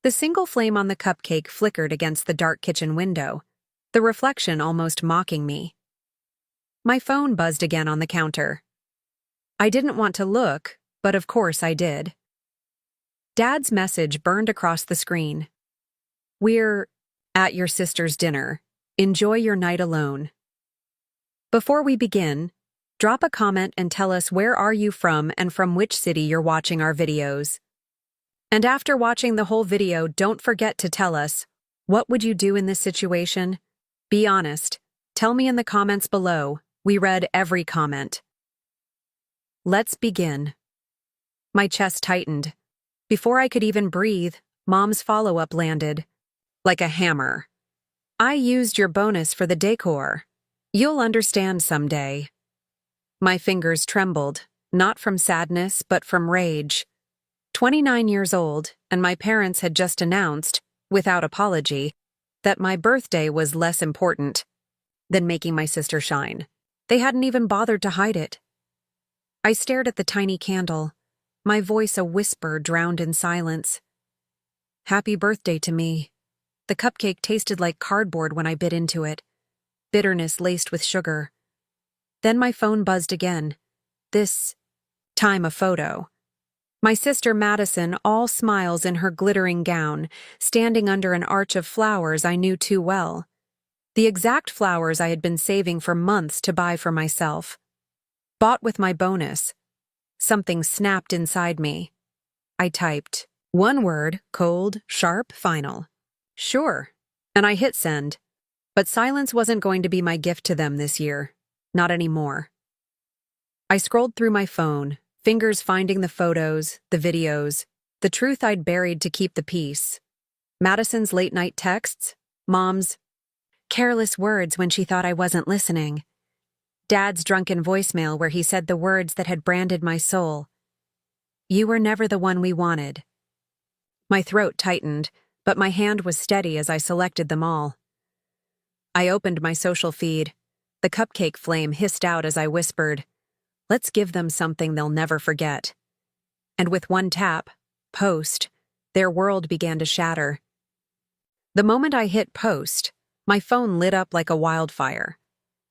The single flame on the cupcake flickered against the dark kitchen window, the reflection almost mocking me. My phone buzzed again on the counter. I didn't want to look, but of course I did. Dad's message burned across the screen. "We're at your sister's dinner. Enjoy your night alone." Before we begin, drop a comment and tell us where are you from and from which city you're watching our videos. And after watching the whole video, don't forget to tell us, what would you do in this situation? Be honest. Tell me in the comments below. We read every comment. Let's begin. My chest tightened. Before I could even breathe, Mom's follow-up landed. Like a hammer. "I used your bonus for the decor. You'll understand someday." My fingers trembled, not from sadness, but from rage. 29 years old, and my parents had just announced, without apology, that my birthday was less important than making my sister shine. They hadn't even bothered to hide it. I stared at the tiny candle, my voice a whisper drowned in silence. Happy birthday to me. The cupcake tasted like cardboard when I bit into it, bitterness laced with sugar. Then my phone buzzed again. This time a photo. My sister Madison, all smiles in her glittering gown, standing under an arch of flowers I knew too well. The exact flowers I had been saving for months to buy for myself. Bought with my bonus. Something snapped inside me. I typed, one word, cold, sharp, final. Sure. And I hit send. But silence wasn't going to be my gift to them this year. Not anymore. I scrolled through my phone, fingers finding the photos, the videos, the truth I'd buried to keep the peace. Madison's late-night texts, Mom's careless words when she thought I wasn't listening. Dad's drunken voicemail where he said the words that had branded my soul. You were never the one we wanted. My throat tightened, but my hand was steady as I selected them all. I opened my social feed. The cupcake flame hissed out as I whispered, let's give them something they'll never forget. And with one tap, post, their world began to shatter. The moment I hit post, my phone lit up like a wildfire.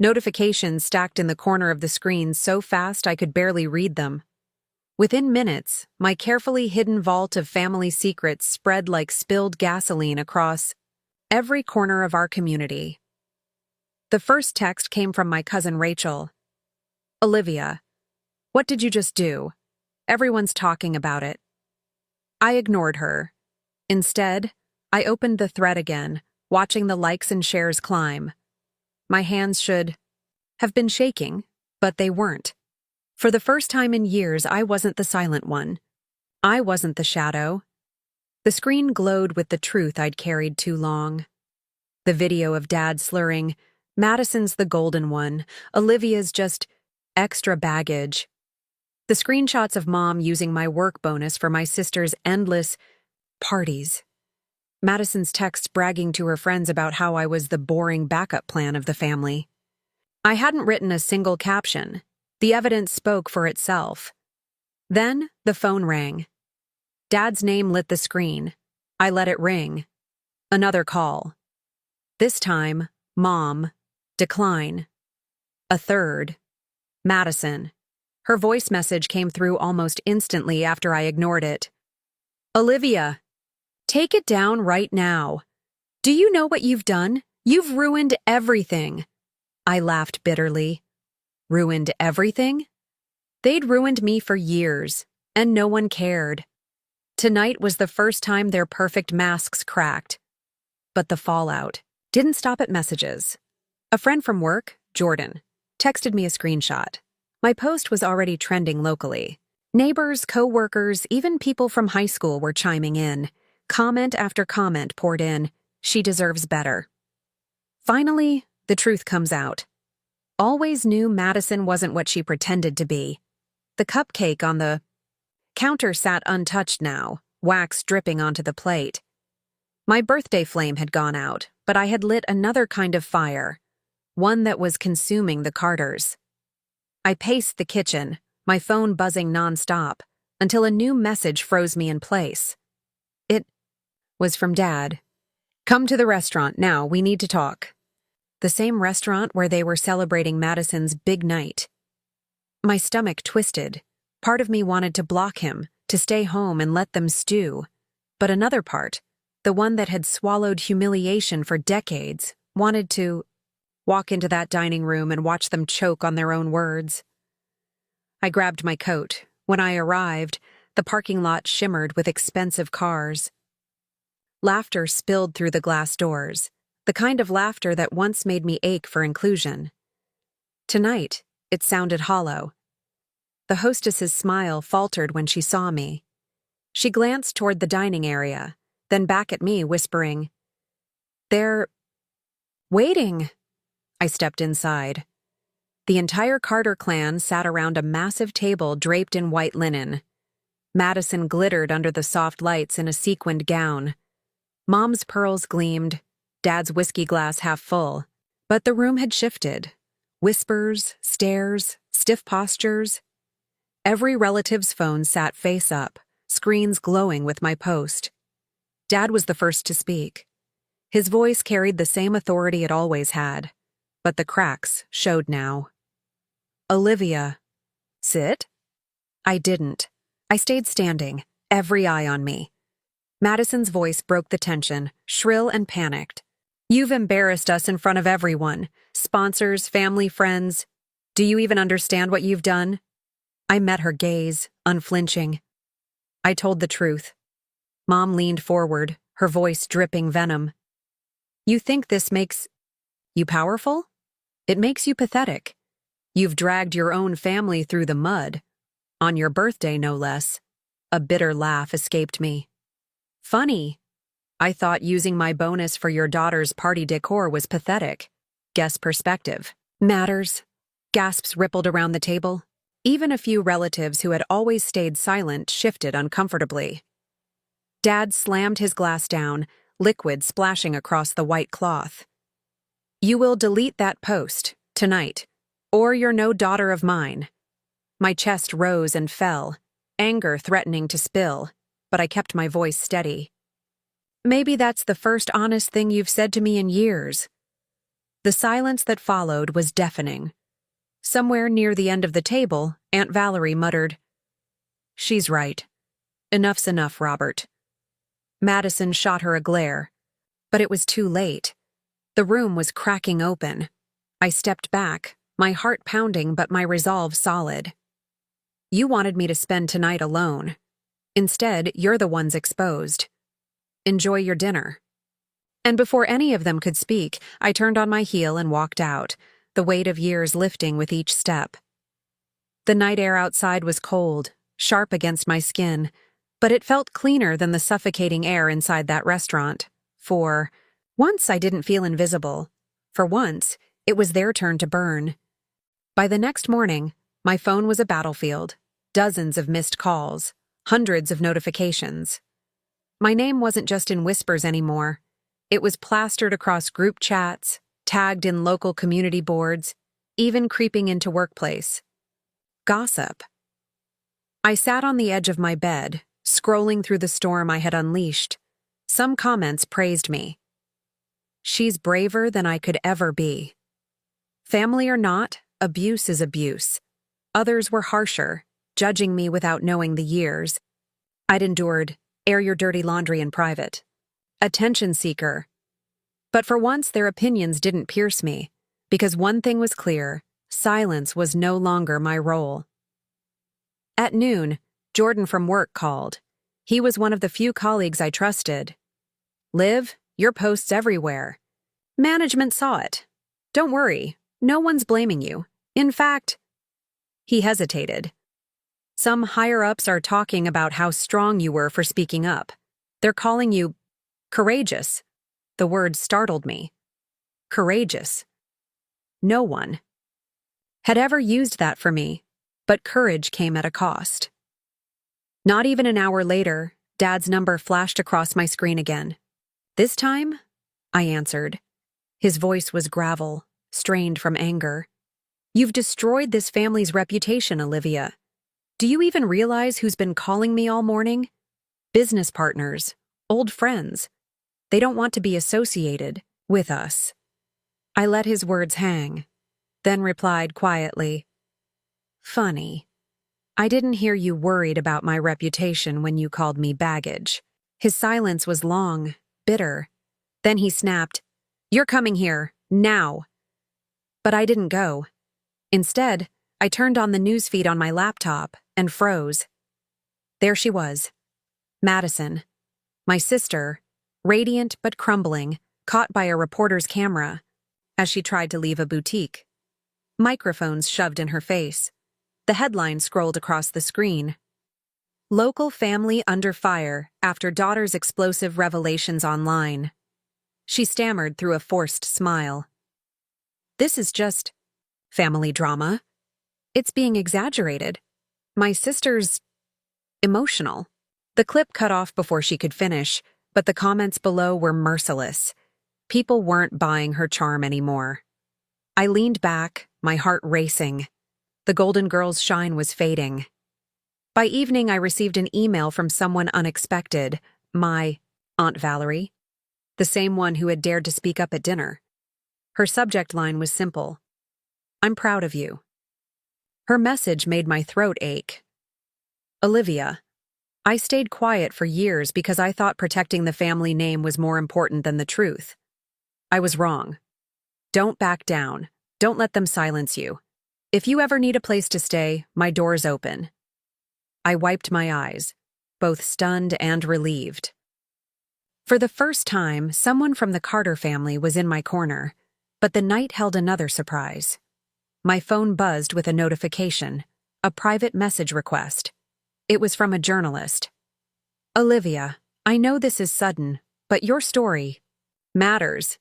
Notifications stacked in the corner of the screen so fast I could barely read them. Within minutes, my carefully hidden vault of family secrets spread like spilled gasoline across every corner of our community. The first text came from my cousin Rachel. Olivia, what did you just do? Everyone's talking about it. I ignored her. Instead, I opened the thread again, watching the likes and shares climb. My hands should have been shaking, but they weren't. For the first time in years, I wasn't the silent one. I wasn't the shadow. The screen glowed with the truth I'd carried too long. The video of Dad slurring, Madison's the golden one, Olivia's just extra baggage. The screenshots of Mom using my work bonus for my sister's endless parties. Madison's texts bragging to her friends about how I was the boring backup plan of the family. I hadn't written a single caption. The evidence spoke for itself. Then the phone rang. Dad's name lit the screen. I let it ring. Another call. This time, Mom. Decline. A third. Madison. Her voice message came through almost instantly after I ignored it. Olivia, take it down right now. Do you know what you've done? You've ruined everything. I laughed bitterly. Ruined everything? They'd ruined me for years, and no one cared. Tonight was the first time their perfect masks cracked. But the fallout didn't stop at messages. A friend from work, Jordan, texted me a screenshot. My post was already trending locally. Neighbors, co-workers, even people from high school were chiming in. Comment after comment poured in. She deserves better. Finally, the truth comes out. Always knew Madison wasn't what she pretended to be. The cupcake on the counter sat untouched now, wax dripping onto the plate. My birthday flame had gone out, but I had lit another kind of fire, one that was consuming the Carters. I paced the kitchen, my phone buzzing nonstop, until a new message froze me in place. It was from Dad. "Come to the restaurant now, we need to talk." The same restaurant where they were celebrating Madison's big night. My stomach twisted. Part of me wanted to block him, to stay home and let them stew. But another part, the one that had swallowed humiliation for decades, wanted to walk into that dining room and watch them choke on their own words. I grabbed my coat. When I arrived, the parking lot shimmered with expensive cars. Laughter spilled through the glass doors, the kind of laughter that once made me ache for inclusion. Tonight, it sounded hollow. The hostess's smile faltered when she saw me. She glanced toward the dining area, then back at me, whispering, "They're waiting." I stepped inside. The entire Carter clan sat around a massive table draped in white linen. Madison glittered under the soft lights in a sequined gown. Mom's pearls gleamed, Dad's whiskey glass half full. But the room had shifted. Whispers, stares, stiff postures. Every relative's phone sat face up, screens glowing with my post. Dad was the first to speak. His voice carried the same authority it always had, but the cracks showed now. "Olivia." "Sit?" I didn't. I stayed standing, every eye on me. Madison's voice broke the tension, shrill and panicked. "You've embarrassed us in front of everyone. Sponsors, family, friends. Do you even understand what you've done?" I met her gaze, unflinching. I told the truth. Mom leaned forward, her voice dripping venom. "You think this makes you powerful? It makes you pathetic. You've dragged your own family through the mud. On your birthday, no less." A bitter laugh escaped me. "Funny. I thought using my bonus for your daughter's party decor was pathetic. Guess perspective matters." Gasps rippled around the table. Even a few relatives who had always stayed silent shifted uncomfortably. Dad slammed his glass down, liquid splashing across the white cloth. "You will delete that post, tonight, or you're no daughter of mine." My chest rose and fell, anger threatening to spill, but I kept my voice steady. "Maybe that's the first honest thing you've said to me in years." The silence that followed was deafening. Somewhere near the end of the table, Aunt Valerie muttered, "She's right. Enough's enough, Robert." Madison shot her a glare, but it was too late. The room was cracking open. I stepped back, my heart pounding but my resolve solid. "You wanted me to spend tonight alone. Instead, you're the ones exposed. Enjoy your dinner." And before any of them could speak, I turned on my heel and walked out, the weight of years lifting with each step. The night air outside was cold, sharp against my skin, but it felt cleaner than the suffocating air inside that restaurant. For once I didn't feel invisible. For once, it was their turn to burn. By the next morning, my phone was a battlefield. Dozens of missed calls, hundreds of notifications. My name wasn't just in whispers anymore. It was plastered across group chats, tagged in local community boards, even creeping into workplace. Gossip. I sat on the edge of my bed, scrolling through the storm I had unleashed. Some comments praised me. "She's braver than I could ever be." Family or not, abuse is abuse. Others were harsher, judging me without knowing the years. I'd endured, "Air your dirty laundry in private." "Attention seeker." But for once their opinions didn't pierce me, because one thing was clear: silence was no longer my role. At noon, Jordan from work called. He was one of the few colleagues I trusted. "Liv, your post's everywhere. Management saw it. Don't worry, no one's blaming you. In fact—" He hesitated. "Some higher-ups are talking about how strong you were for speaking up. They're calling you courageous." The word startled me. Courageous. No one had ever used that for me, but courage came at a cost. Not even an hour later, Dad's number flashed across my screen again. "This time?" I answered. His voice was gravel, strained from anger. "You've destroyed this family's reputation, Olivia. Do you even realize who's been calling me all morning? Business partners, Old friends. They don't want to be associated with us. I let his words hang, then replied quietly, "Funny. I didn't hear you worried about my reputation when you called me baggage." His silence was long, bitter. Then he snapped, "You're coming here, now." But I didn't go. Instead, I turned on the newsfeed on my laptop and froze. There she was, Madison, my sister, radiant but crumbling, caught by a reporter's camera as she tried to leave a boutique. Microphones shoved in her face. The headline scrolled across the screen. "Local family under fire after daughter's explosive revelations online." She stammered through a forced smile. "This is just family drama. It's being exaggerated. My sister's emotional." The clip cut off before she could finish, but the comments below were merciless. People weren't buying her charm anymore. I leaned back, my heart racing. The Golden Girl's shine was fading. By evening, I received an email from someone unexpected, my Aunt Valerie, the same one who had dared to speak up at dinner. Her subject line was simple: "I'm proud of you." Her message made my throat ache. "Olivia, I stayed quiet for years because I thought protecting the family name was more important than the truth. I was wrong. Don't back down. Don't let them silence you. If you ever need a place to stay, my door's open." I wiped my eyes, both stunned and relieved. For the first time, someone from the Carter family was in my corner, but the night held another surprise. My phone buzzed with a notification, a private message request. It was from a journalist. "Olivia, I know this is sudden, but your story matters.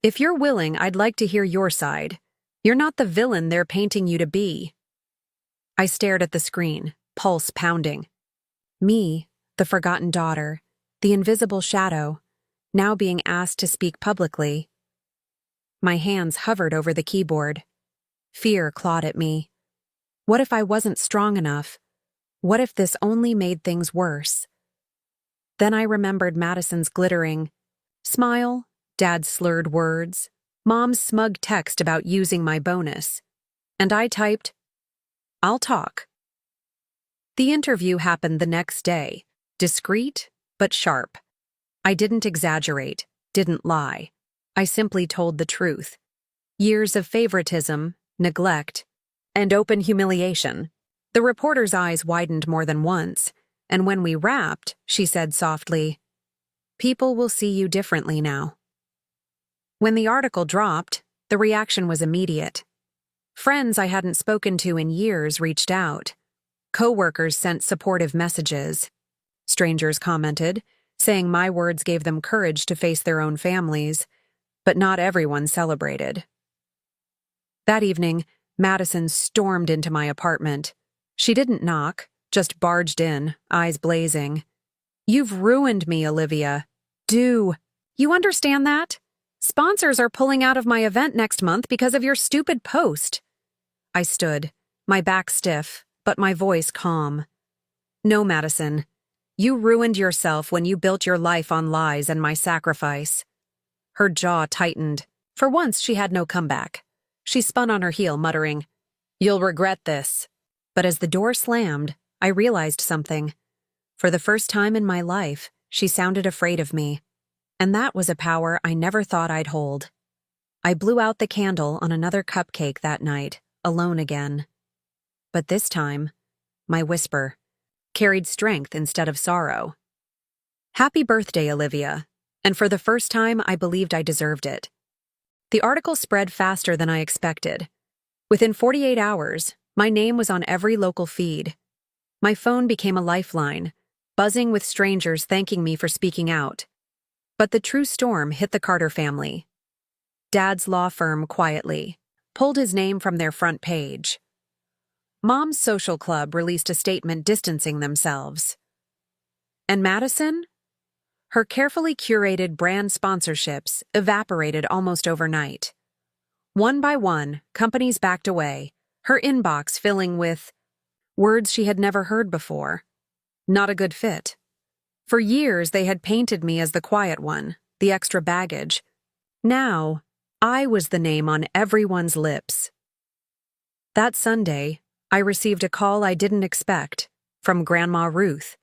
If you're willing, I'd like to hear your side. You're not the villain they're painting you to be." I stared at the screen, pulse pounding. Me, the forgotten daughter, the invisible shadow, now being asked to speak publicly. My hands hovered over the keyboard. Fear clawed at me. What if I wasn't strong enough? What if this only made things worse? Then I remembered Madison's glittering smile, Dad's slurred words, Mom's smug text about using my bonus. And I typed, "I'll talk." The interview happened the next day, discreet but sharp. I didn't exaggerate, didn't lie. I simply told the truth. Years of favoritism, neglect, and open humiliation. The reporter's eyes widened more than once, and when we wrapped, she said softly, "People will see you differently now." When the article dropped, the reaction was immediate. Friends I hadn't spoken to in years reached out. Coworkers sent supportive messages. Strangers commented, saying my words gave them courage to face their own families, but not everyone celebrated. That evening, Madison stormed into my apartment. She didn't knock, just barged in, eyes blazing. "You've ruined me, Olivia. Do you understand that? Sponsors are pulling out of my event next month because of your stupid post." I stood, my back stiff, but my voice calm. "No, Madison. You ruined yourself when you built your life on lies and my sacrifice." Her jaw tightened. For once, she had no comeback. She spun on her heel, muttering, "You'll regret this." But as the door slammed, I realized something. For the first time in my life, she sounded afraid of me. And that was a power I never thought I'd hold. I blew out the candle on another cupcake that night, alone again. But this time, my whisper carried strength instead of sorrow. "Happy birthday, Olivia." And for the first time, I believed I deserved it. The article spread faster than I expected. Within 48 hours, my name was on every local feed. My phone became a lifeline, buzzing with strangers thanking me for speaking out. But the true storm hit the Carter family. Dad's law firm quietly pulled his name from their front page. Mom's social club released a statement distancing themselves. And Madison? Her carefully curated brand sponsorships evaporated almost overnight. One by one, companies backed away, her inbox filling with words she had never heard before. Not a good fit. For years, they had painted me as the quiet one, the extra baggage. Now, I was the name on everyone's lips. That Sunday, I received a call I didn't expect, from Grandma Ruth.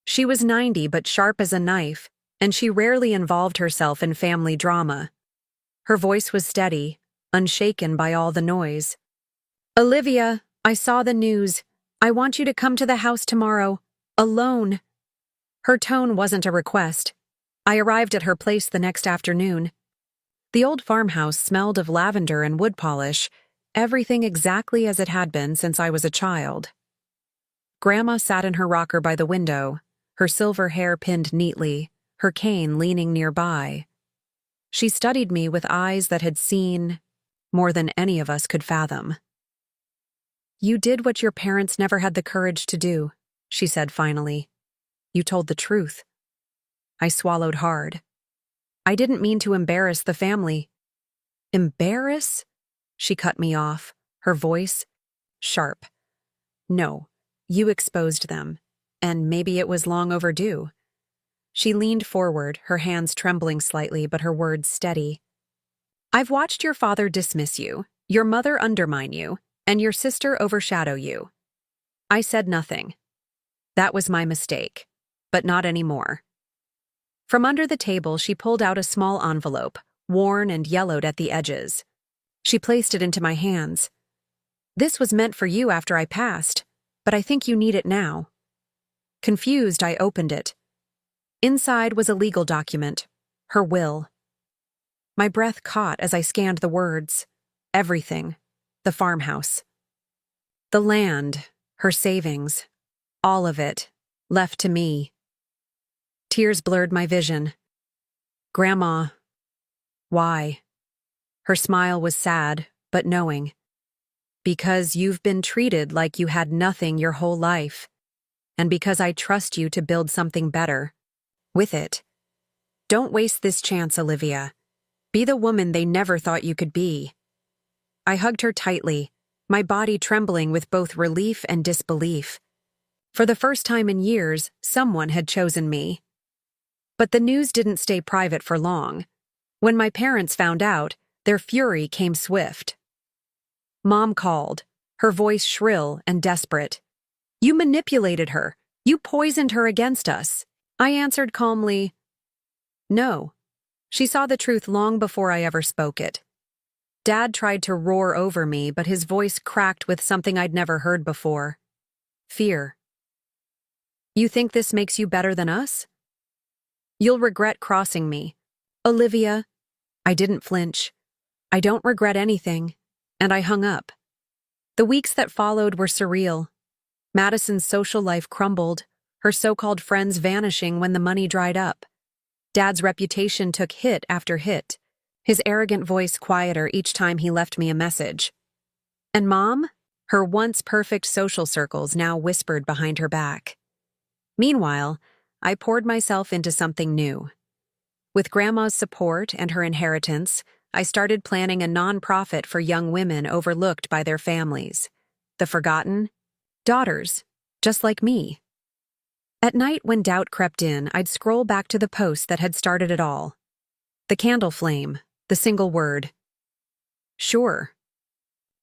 She was 90 but sharp as a knife, and she rarely involved herself in family drama. Her voice was steady, unshaken by all the noise. "Olivia, I saw the news. I want you to come to the house tomorrow, alone." Her tone wasn't a request. I arrived at her place the next afternoon. The old farmhouse smelled of lavender and wood polish, everything exactly as it had been since I was a child. Grandma sat in her rocker by the window, her silver hair pinned neatly, her cane leaning nearby. She studied me with eyes that had seen more than any of us could fathom. "You did what your parents never had the courage to do," she said finally. "You told the truth." I swallowed hard. I didn't mean to embarrass the family. "Embarrass?" She cut me off, her voice sharp. "No, you exposed them, and maybe it was long overdue." She leaned forward, her hands trembling slightly but her words steady. "I've watched your father dismiss you, your mother undermine you, and your sister overshadow you." I said nothing. That was my mistake, but not anymore. From under the table, she pulled out a small envelope, worn and yellowed at the edges. She placed it into my hands. "This was meant for you after I passed, but I think you need it now." Confused, I opened it. Inside was a legal document, her will. My breath caught as I scanned the words. Everything. The farmhouse. The land, her savings, all of it, left to me. Tears blurred my vision. "Grandma, why?" Her smile was sad, but knowing. "Because you've been treated like you had nothing your whole life, and because I trust you to build something better. With it. Don't waste this chance, Olivia. Be the woman they never thought you could be." I hugged her tightly, my body trembling with both relief and disbelief. For the first time in years, someone had chosen me. But the news didn't stay private for long. When my parents found out, their fury came swift. Mom called, her voice shrill and desperate. "You manipulated her. You poisoned her against us." I answered calmly, "No." She saw the truth long before I ever spoke it. Dad tried to roar over me, but his voice cracked with something I'd never heard before. Fear. "You think this makes you better than us? You'll regret crossing me." "Olivia." I didn't flinch. "I don't regret anything." And I hung up. The weeks that followed were surreal. Madison's social life crumbled, her so-called friends vanishing when the money dried up. Dad's reputation took hit after hit, his arrogant voice quieter each time he left me a message. And Mom? Her once perfect social circles now whispered behind her back. Meanwhile, I poured myself into something new. With Grandma's support and her inheritance, I started planning a nonprofit for young women overlooked by their families. The forgotten daughters, just like me. At night, when doubt crept in, I'd scroll back to the post that had started it all. The candle flame, the single word. Sure.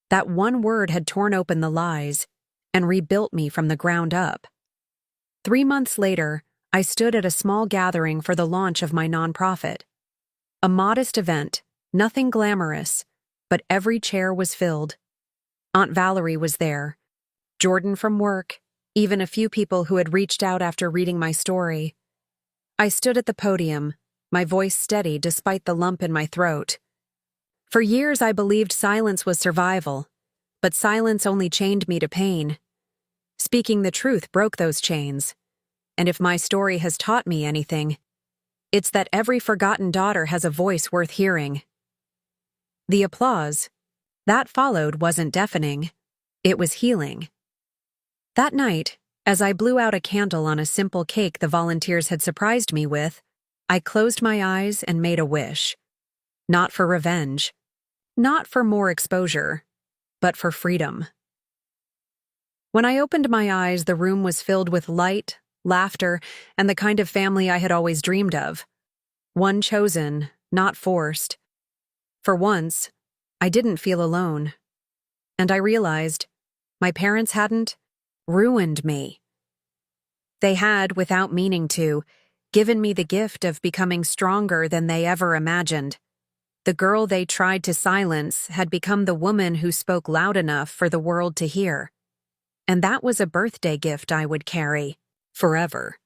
That one word had torn open the lies and rebuilt me from the ground up. 3 months later, I stood at a small gathering for the launch of my nonprofit. A modest event, nothing glamorous, but every chair was filled. Aunt Valerie was there, Jordan from work, even a few people who had reached out after reading my story. I stood at the podium, my voice steady despite the lump in my throat. For years I believed silence was survival, but silence only chained me to pain. Speaking the truth broke those chains. And if my story has taught me anything, it's that every forgotten daughter has a voice worth hearing. The applause that followed wasn't deafening, it was healing. That night, as I blew out a candle on a simple cake the volunteers had surprised me with, I closed my eyes and made a wish. Not for revenge, not for more exposure, but for freedom. When I opened my eyes, the room was filled with light, laughter, and the kind of family I had always dreamed of. One chosen, not forced. For once, I didn't feel alone. And I realized my parents hadn't ruined me. They had, without meaning to, given me the gift of becoming stronger than they ever imagined. The girl they tried to silence had become the woman who spoke loud enough for the world to hear. And that was a birthday gift I would carry forever.